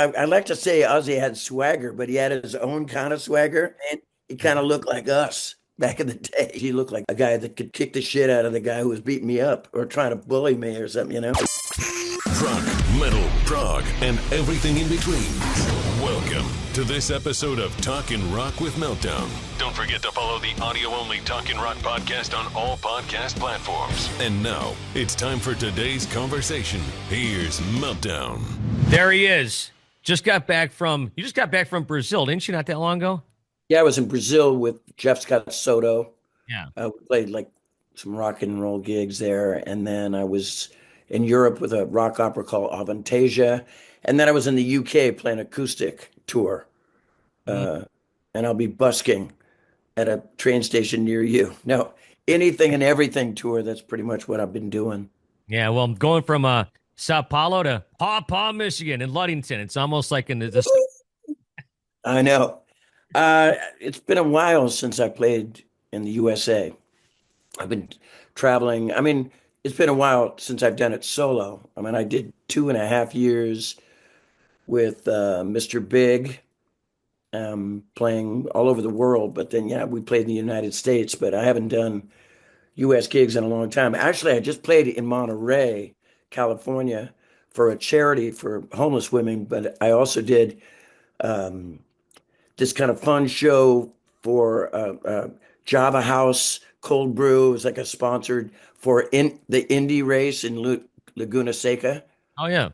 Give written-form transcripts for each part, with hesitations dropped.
I like to say Ozzy had swagger, but he had his own kind of swagger, and he kind of looked like us back in the day. He looked like a guy that could kick the shit out of the guy who was beating me up or trying to bully me or something. Rock, metal, prog, and everything in between. Welcome to this episode of Talkin' Rock with Meltdown. Don't forget to follow the audio-only Talkin' Rock podcast on all podcast platforms. And now, it's time for today's conversation. Here's Meltdown. There he is. You just got back from Brazil, didn't you, not that long ago? Yeah, I was in Brazil with Jeff Scott Soto. Yeah. We played like some rock and roll gigs there, and then I was in Europe with a rock opera called Avantasia, and then I was in the UK playing acoustic tour. And I'll be busking at a train station near you. No, anything and everything tour. That's pretty much what I've been doing. Yeah, well, I'm going from Sao Paulo to Paw Paw, Michigan, in Ludington. It's almost like in the I know. It's been a while since I played in the USA. I've been traveling. I mean, it's been a while since I've done it solo. I mean, I did 2.5 years with Mr. Big, playing all over the world. But then, yeah, we played in the United States, but I haven't done US gigs in a long time. Actually, I just played in Monterey, California for a charity for homeless women, but I also did this kind of fun show for Java House Cold Brew. It was like a sponsored for the Indy race in Laguna Seca. Oh yeah.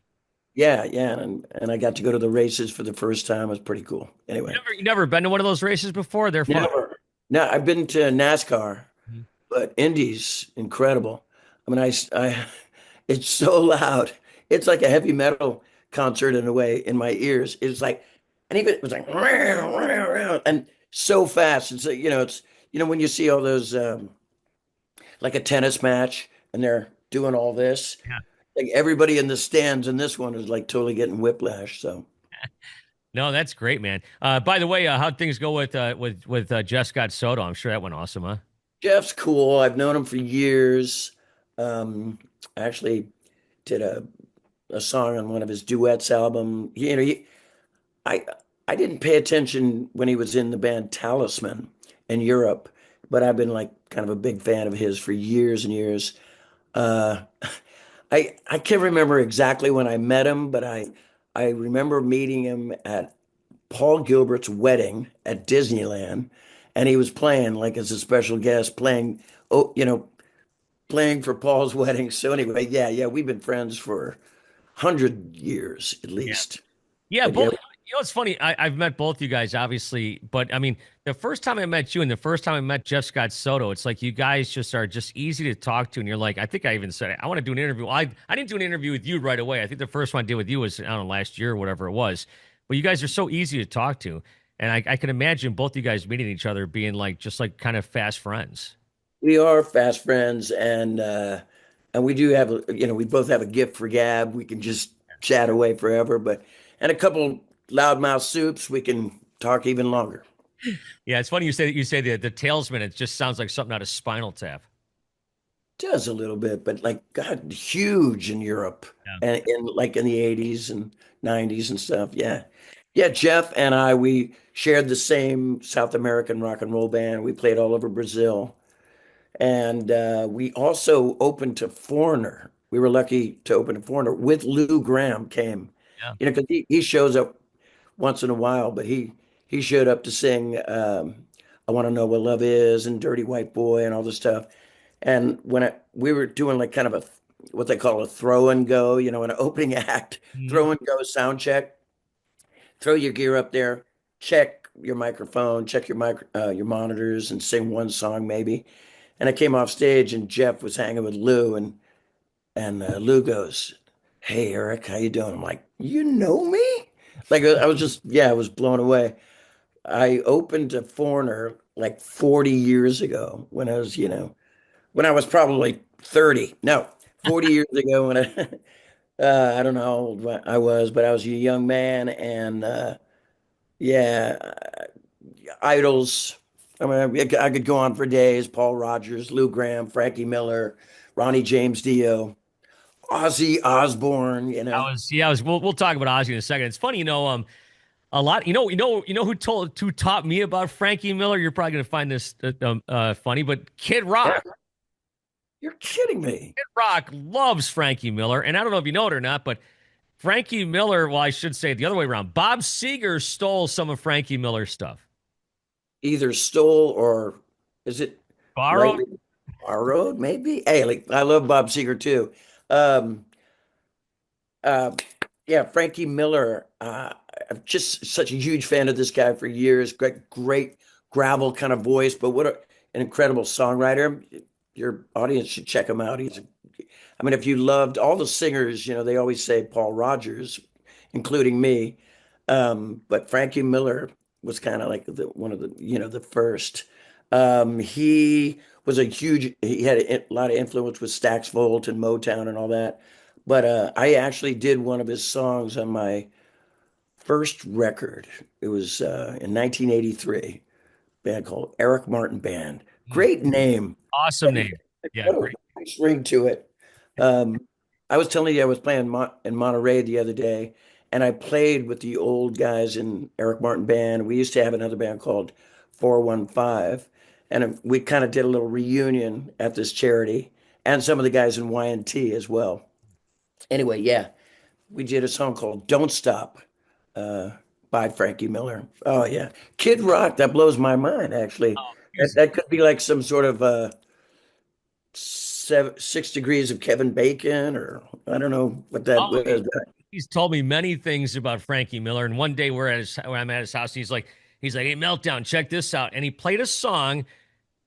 Yeah, yeah, and I got to go to the races for the first time. It was pretty cool. Anyway, You never been to one of those races before? They're fun. never. No, I've been to NASCAR, Mhm. but Indy's incredible. I mean, it's so loud. It's like a heavy metal concert in a way in my ears. It's like, and even it was like, and so fast. It's like, it's when you see all those like a tennis match and they're doing all this. Yeah. Like everybody in the stands in this one is like totally getting whiplash. So No, that's great, man. By the way, how'd things go with Jeff Scott Soto? I'm sure that went awesome, huh? Jeff's cool. I've known him for years. I actually did a song on one of his duets album. I I didn't pay attention when he was in the band Talisman in Europe, but I've been like kind of a big fan of his for years and years. Uh, I can't remember exactly when I met him, but I remember meeting him at Paul Gilbert's wedding at Disneyland, and he was playing like as a special guest, oh, playing for Paul's wedding. So anyway, yeah, we've been friends for 100 years at Yeah. least. Yeah, But yeah, both. It's funny. I've met both you guys, obviously, but I mean, the first time I met you and the first time I met Jeff Scott Soto, it's like you guys just are just easy to talk to, and you're like, I think I even said I want to do an interview. I didn't do an interview with you right away. I think the first one I did with you was I don't know last year or whatever it was. But you guys are so easy to talk to, and I can imagine both you guys meeting each other being like just like kind of fast friends. we are fast friends, and we do have we both have a gift for gab. We can just chat away forever, but and a couple loudmouth soups, we can talk even longer. Yeah, it's funny you say the talesman. It just sounds like something out of Spinal Tap. Does a little bit, but like God, huge in Europe Yeah. and in the 80s and 90s and stuff. Yeah. Yeah, Jeff and we shared the same South American rock and roll band. We played all over Brazil. And we also opened to Foreigner. We were lucky to open to Foreigner with Lou Graham came. Yeah. Because he shows up once in a while, but he showed up to sing I Want to Know What Love Is and Dirty White Boy and all this stuff. And we were doing like kind of what they call a throw and go, an opening act, Mhm. throw and go sound check, throw your gear up there, check your microphone, check your monitors, and sing one song maybe. And I came off stage, and Jeff was hanging with Lou, and Lou goes, "Hey Eric, how you doing?" I'm like, "You know me?" Like I was just, yeah, I was blown away. I opened to Foreigner like 40 years ago when I was probably 30. No, 40 years ago when I don't know how old I was, but I was a young man, and yeah, idols. I mean, I could go on for days. Paul Rogers, Lou Graham, Frankie Miller, Ronnie James Dio, Ozzy Osbourne, I was. We'll talk about Ozzy in a second. It's funny, a lot. Who taught me about Frankie Miller? You're probably gonna find this funny, but Kid Yeah, Rock. you're kidding me. Kid Rock loves Frankie Miller, and I don't know if you know it or not, but Frankie Miller. Well, I should say it the other way around. Bob Seger stole some of Frankie Miller's stuff. Either stole or is it Borrowed. rightly borrowed? Maybe. Hey, like, I love Bob Seger too. Um, uh, yeah, Frankie Miller. I'm just such a huge fan of this guy for years. Great gravel kind of voice, but an incredible songwriter. Your audience should check him out. I mean, if you loved all the singers, they always say Paul Rogers, including me. But Frankie Miller was kind of like one of the first. He had a lot of influence with Stax Volt and Motown and all that. But I actually did one of his songs on my first record. It was in 1983, band called Eric Martin Band. Mm, Great name. awesome And name. Yeah, what a great. nice ring to it. Um, I was telling you I was playing in Monterey the other day, and I played with the old guys in Eric Martin Band. We used to have another band called 415, and we kind of did a little reunion at this charity, and some of the guys in Y&T as well. Anyway, yeah, we did a song called "Don't Stop" uh, by Frankie Miller. Oh yeah, Kid Rock. That blows my mind. Actually, that, He's that could be like some sort of 6 degrees of Kevin Bacon, or I don't know what that oh, was. he's told me many things about Frankie Miller. And one day when I'm at his house, he's like, "Hey, Meltdown, check this out." And he played a song,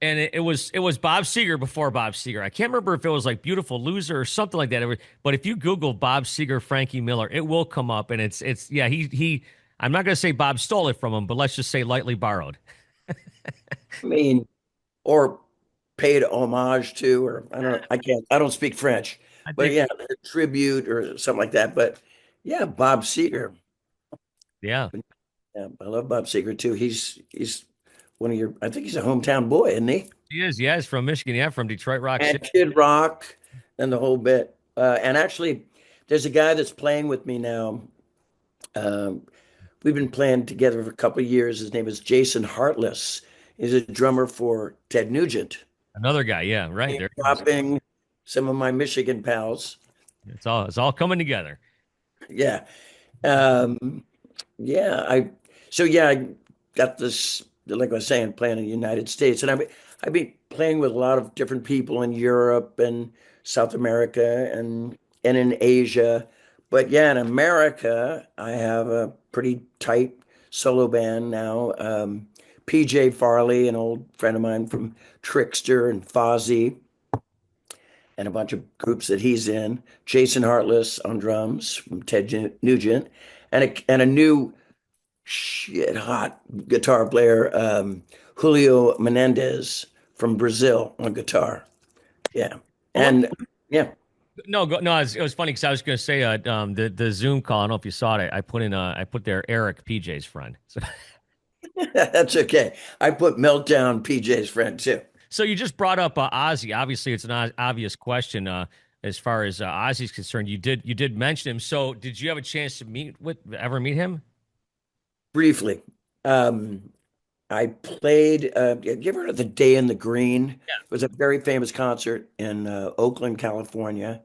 and it was Bob Seger before Bob Seger. I can't remember if it was like "Beautiful Loser" or something like that. But if you Google Bob Seger, Frankie Miller, it will come up, and it's yeah, he. I'm not gonna say Bob stole it from him, but let's just say lightly borrowed. I mean, or paid homage to, or I don't know. I don't speak French, I but think, yeah, a tribute or something like that. But yeah, Bob Seger. yeah, Yeah, I love Bob Seger too. He's one of your. I think he's a hometown boy, isn't he? he is. Yeah, he's from Michigan. Yeah, from Detroit Rock And City. Kid Rock and the whole bit. And actually, there's a guy that's playing with me now. Um, we've been playing together for a couple of years. His name is Jason Hartless. He's a drummer for Ted Nugent. Another guy. Yeah, right Name there it is. dropping some of my Michigan pals. It's all coming together. Yeah. Um, yeah, I got this, like I was saying, playing in the United States, and I've been playing with a lot of different people in Europe and South America and in Asia. But yeah, in America, I have a pretty tight solo band now. PJ Farley, an old friend of mine from Trickster and Fozzy, and a bunch of groups that he's in. Jason Hartless on drums from Ted Nugent, and a new shit hot guitar player, Julio Menendez from Brazil on guitar. Yeah. Well, let me, And yeah, no, no, it was funny because I was going to say the Zoom call. I don't know if you saw it. I put there Eric PJ's friend. So, that's okay. I put Meltdown PJ's friend too. so you just brought up Ozzy. Obviously, it's an obvious question as far as Ozzy's concerned. You did mention him. So did you have a chance to ever meet him? Briefly. Um, I played, have you ever heard of the Day in the Green? It was a very famous concert in Oakland, California,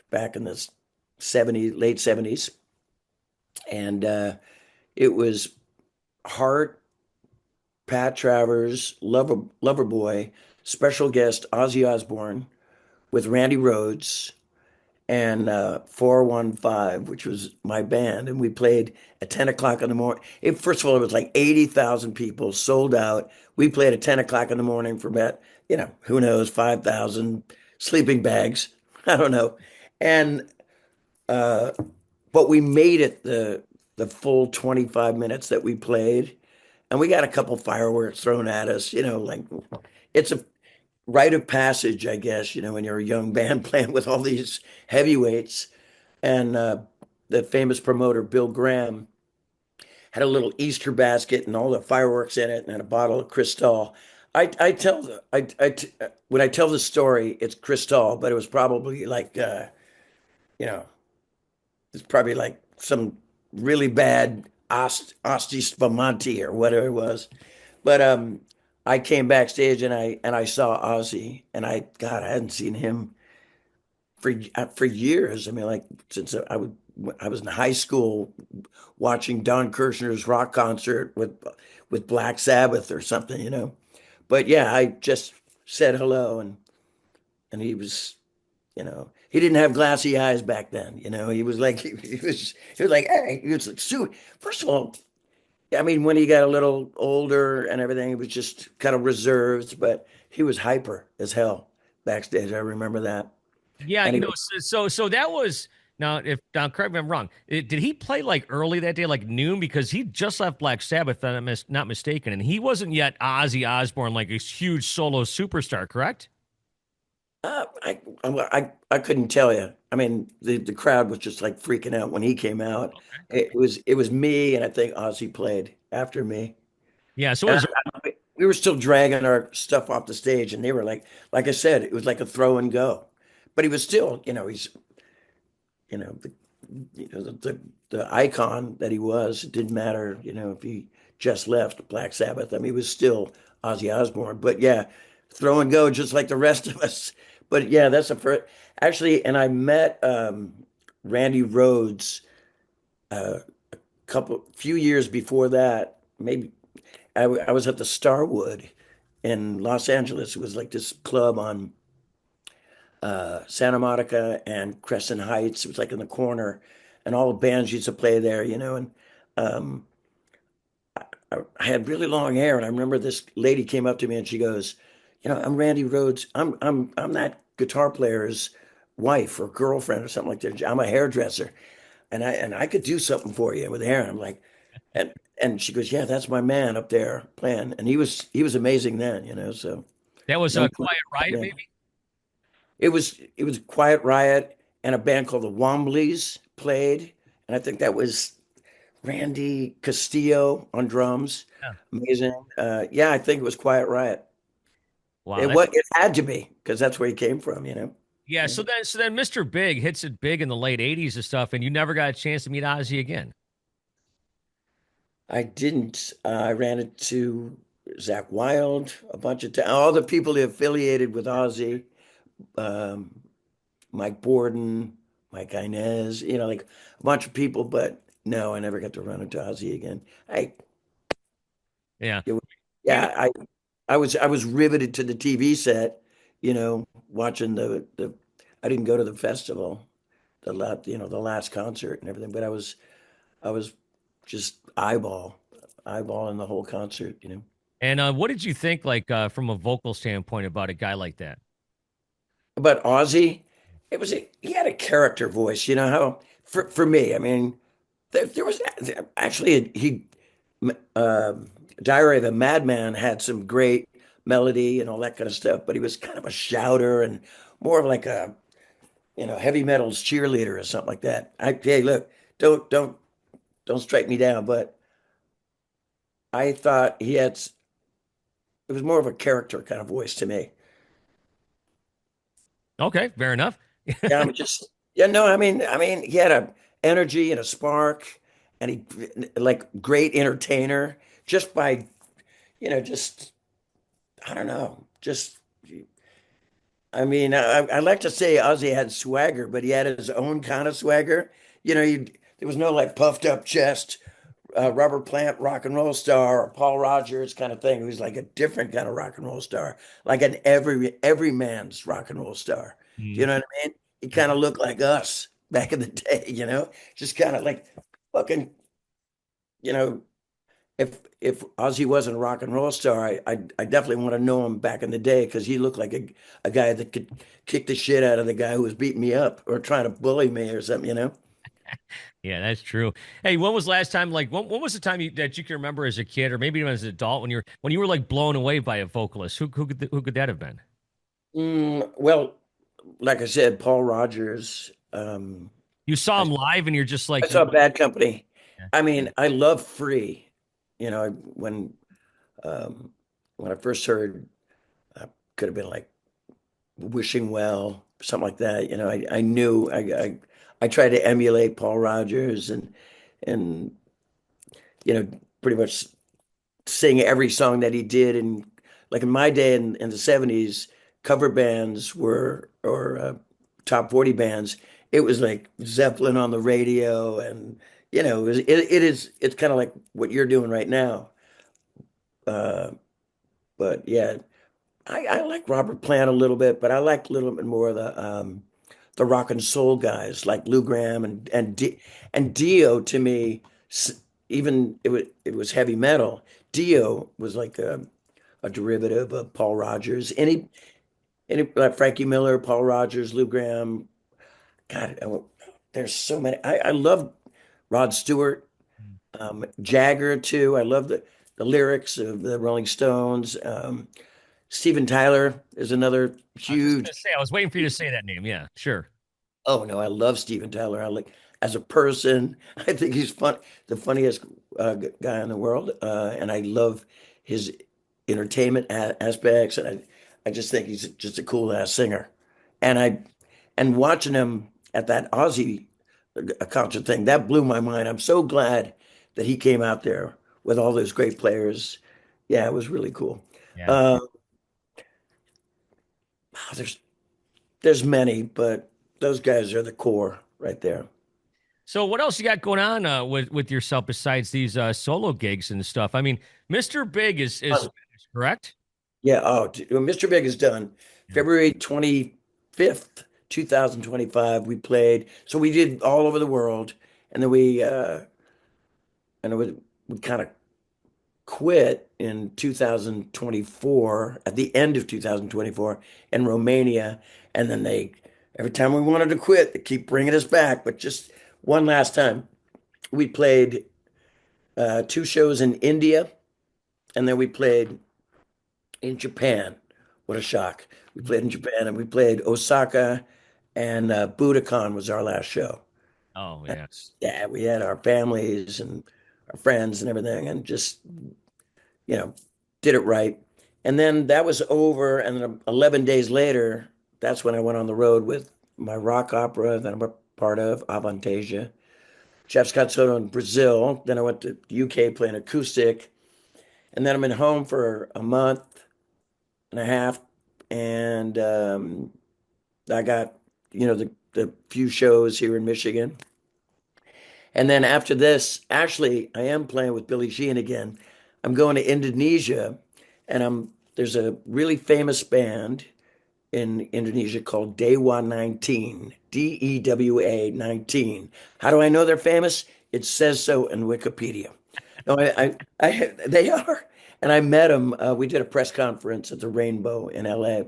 back in the 70s, late 70s. And it was Hart, Pat Travers, Loverboy, special guest Ozzy Osbourne with Randy Rhoads and 415, which was my band. And we played at 10 o'clock in the morning. First of all, it was like 80,000 people sold out. We played at 10 o'clock in the morning for about, who knows, 5,000 sleeping bags. I don't know. And, uh, but we made it the full 25 minutes that we played. And we got a couple fireworks thrown at us, like it's a rite of passage, I guess, when you're a young band playing with all these heavyweights. And the famous promoter, Bill Graham, had a little Easter basket and all the fireworks in it and a bottle of Cristal. I tell when I tell the story, it's Cristal, but it was probably like you know, it's probably like some really bad Osti Spumante or whatever it was. But I came backstage and I saw Ozzy and God, I hadn't seen him for years. I mean, like since I was in high school watching Don Kirshner's rock concert with Black Sabbath or something, you know. But yeah, I just said hello and he was, you know, he didn't have glassy eyes back then, you know. He was like he was like, hey, he was like, Sue. First of all, I mean, when he got a little older and everything, he was just kind of reserved, but he was hyper as hell backstage. I remember that. Yeah, And he so that was now correct me if I'm wrong. Did he play like early that day, like noon? Because he just left Black Sabbath, if I'm not mistaken, and he wasn't yet Ozzy Osbourne, like a huge solo superstar, correct? I couldn't tell you. I mean, the crowd was just like freaking out when he came out. It was me, and I think Ozzy played after me. Yeah, so it And was. we were still dragging our stuff off the stage, and they were like I said, it was like a throw and go. But he was still, you know, he's, you know, the icon that he was. It didn't matter, you know, if he just left Black Sabbath. I mean, he was still Ozzy Osbourne. But yeah, throw and go just like the rest of us. But yeah, that's the first. Actually, and I met Randy Rhoads few years before that. Maybe I was at the Starwood in Los Angeles. It was like this club on Santa Monica and Crescent Heights. It was like in the corner, and all the bands used to play there, you know. And um, I had really long hair, and I remember this lady came up to me and she goes, "You know, I'm Randy Rhoads. I'm that guitar player's wife or girlfriend or something like that. I'm a hairdresser, and I could do something for you with hair." And I'm like, and she goes, "Yeah, that's my man up there playing," and he was amazing then, you know. So That was no, a Quiet Riot, yeah. maybe. It was Quiet Riot and a band called the Wombleys played, and I think that was Randy Castillo on drums. Yeah. Amazing. Yeah, I think it was Quiet Riot. Wow, It that's what it had to be because that's where he came from, you know. yeah. Yeah. So then Mr. Big hits it big in the late '80s and stuff, and you never got a chance to meet Ozzy again. I didn't. I ran into Zach Wild a bunch of times. All the people affiliated with Ozzy, um, Mike Borden, Mike Inez, you know, like a bunch of people. But no, I never got to run into Ozzy again. I Yeah. It was, You know, yeah, I was riveted to the TV set, you know, watching the I didn't go to the festival, the last concert and everything, but I was just eyeballing the whole concert, you know. and what did you think, like from a vocal standpoint, about a guy like that? But Ozzy, he had a character voice, you know how for me, I mean, there was actually uh, Diary of a Madman had some great melody and all that kind of stuff, but he was kind of a shouter and more of like a, heavy metal's cheerleader or something like that. Hey, look, don't strike me down, but I thought it was more of a character kind of voice to me. Okay, fair enough. Yeah, I'm just, yeah, no, I mean, he had a energy and a spark, and he like great entertainer just by, just I don't know, just I mean, I like to say Ozzy had swagger, but he had his own kind of swagger. There was no like puffed up chest, Robert Plant rock and roll star or Paul Rogers kind of thing. He was like a different kind of rock and roll star, like an every man's rock and roll star. Do you Mhm. know what I mean? He kind of looked like us back in the day, just kind of like fucking, you know, if Ozzy wasn't a rock and roll star, I definitely want to know him back in the day because he looked like a guy that could kick the shit out of the guy who was beating me up or trying to bully me or something, you know? Yeah, that's true. Hey, when was last time? Like, when was the time that you can remember as a kid, or maybe even as an adult, when you were like blown away by a vocalist? Who could that have been? Well, like I said, Paul Rogers. You saw I, him live, and you're just I like, saw Bad Company. yeah, I mean, I love Free. When I first heard, could have been like Wishing Well. something like that. I knew I tried to emulate Paul Rogers and pretty much sing every song that he did. And like in my day in the 70s, cover bands were or top 40 bands, it was like Zeppelin on the radio and it's kind of like what you're doing right now. Uh, but yeah, I like Robert Plant a little bit, but I like a little bit more of the rock and soul guys like Lou Gramm and Dio to me. Even it was heavy metal. Dio was like a derivative of Paul Rogers. Any like Frankie Miller, Paul Rogers, Lou Gramm. God, there's so many. I love Rod Stewart, Jagger too. I love the lyrics of the Rolling Stones. Steven Tyler is another I was just huge. gonna say, I was waiting for you to say that name. Yeah, sure. Oh no, I love Steven Tyler. I like as a person. I think he's the funniest guy in the world, and I love his entertainment aspects. And I just think he's just a cool ass singer. And watching him at that Aussie concert thing that blew my mind. I'm so glad that he came out there with all those great players. Yeah, it was really cool. Yeah. Uh, there's many, but those guys are the core right there. So what else you got going on with yourself besides these solo gigs and stuff? I mean, Mr. Big is finished, correct? Yeah. Oh, Mr. Big is done. Yeah. February 25th, 2025, we played. So we did all over the world. And then we kind of quit in 2024, at the end of 2024 in Romania. And then every time we wanted to quit, they keep bringing us back. But just one last time, we played two shows in India. And then we played in Japan. What a shock. We played in Japan and we played Osaka and Budokan was our last show. Oh And, yeah. yeah, we had our families and our friends and everything and just, you know, did it right. And then that was over. And then 11 days later, that's when I went on the road with my rock opera that I'm a part of, Avantasia. Jeff Scott Soto in Brazil. Then I went to the UK playing acoustic. And then I'm in home for a month and a half, and I got the few shows here in Michigan, and then after this, actually, I am playing with Billy Sheehan again. I'm going to Indonesia, and there's a really famous band in Indonesia called Dewa 19, Dewa 19. How do I know they're famous? It says so in Wikipedia. No, they are. And I met them. We did a press conference at the Rainbow in LA,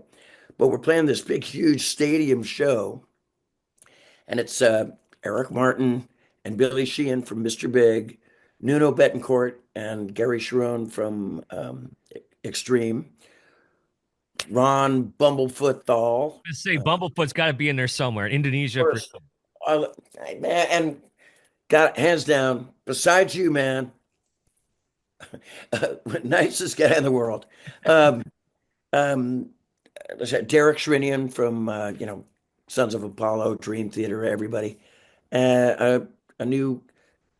but we're playing this big, huge stadium show, and it's Eric Martin and Billy Sheehan from Mr. Big, Nuno Bettencourt and Gary Sharon from Extreme, Ron Bumblefoot Thal, Let's say Bumblefoot's got to be in there somewhere. Indonesia for course, I, man, and got hands down. Besides you, man, nicest guy in the world. Um, um, Derek Shrinian from Sons of Apollo, Dream Theater, everybody. A new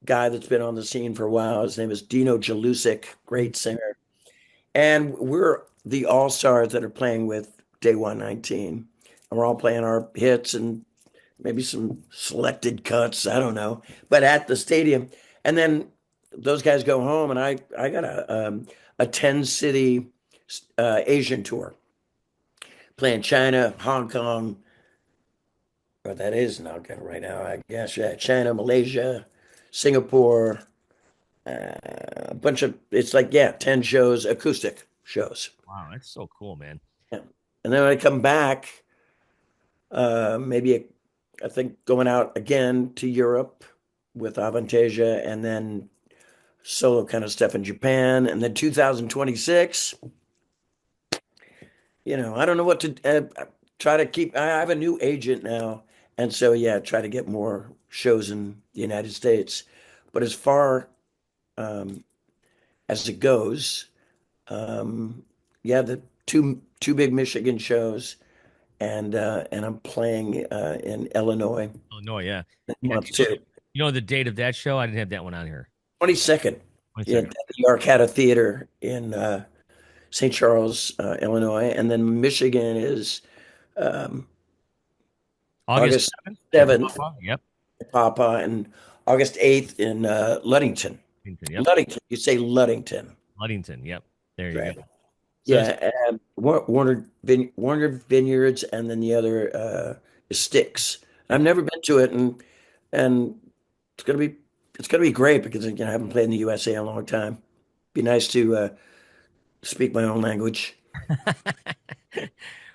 guy that's been on the scene for a while. His name is Dino Jalusic, great singer. And we're the all stars that are playing with Day 119. And we're all playing our hits and maybe some selected cuts, I don't know, but at the stadium. And then those guys go home, and I got a 10 city Asian tour playing China, Hong Kong, or that is not good right now, I guess. Yeah, China, Malaysia, Singapore, a bunch of, it's like, yeah, 10 shows, acoustic shows. wow, that's so cool, man. Yeah. And then when I come back, I think going out again to Europe with Avantasia and then solo kind of stuff in Japan. And then 2026, I don't know what to try to keep. I have a new agent now. And so, yeah, try to get more shows in the United States. But as far um, as it goes, yeah, the two big Michigan shows and I'm playing in Illinois Oh no, yeah. this Yeah. month too. You know the date of that show? I didn't have that one on here. 22nd One at second. the Arcata Theater in St. Charles, Illinois, and then Michigan is um, August August 7th at 7th, Papa. Yep. Papa, and August 8th in Ludington. Yep. Ludington, you say Ludington, Ludington. Yep. There you right? go. So Yeah, Warner Vineyards, and then the other is Sticks. I've yep. never been to it, and it's gonna be it's gonna be great because I haven't played in the USA in a long time. Be nice to speak my own language.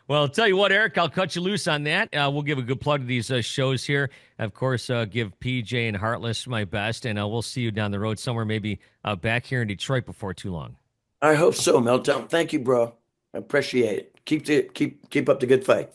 Well, I'll tell you what, Eric, I'll cut you loose on that. We'll give a good plug to these shows here. Of course, give PJ and Heartless my best, and we'll see you down the road somewhere, maybe back here in Detroit before too long. I hope so, Meltdown. Thank you, bro. I appreciate it. Keep up the good fight.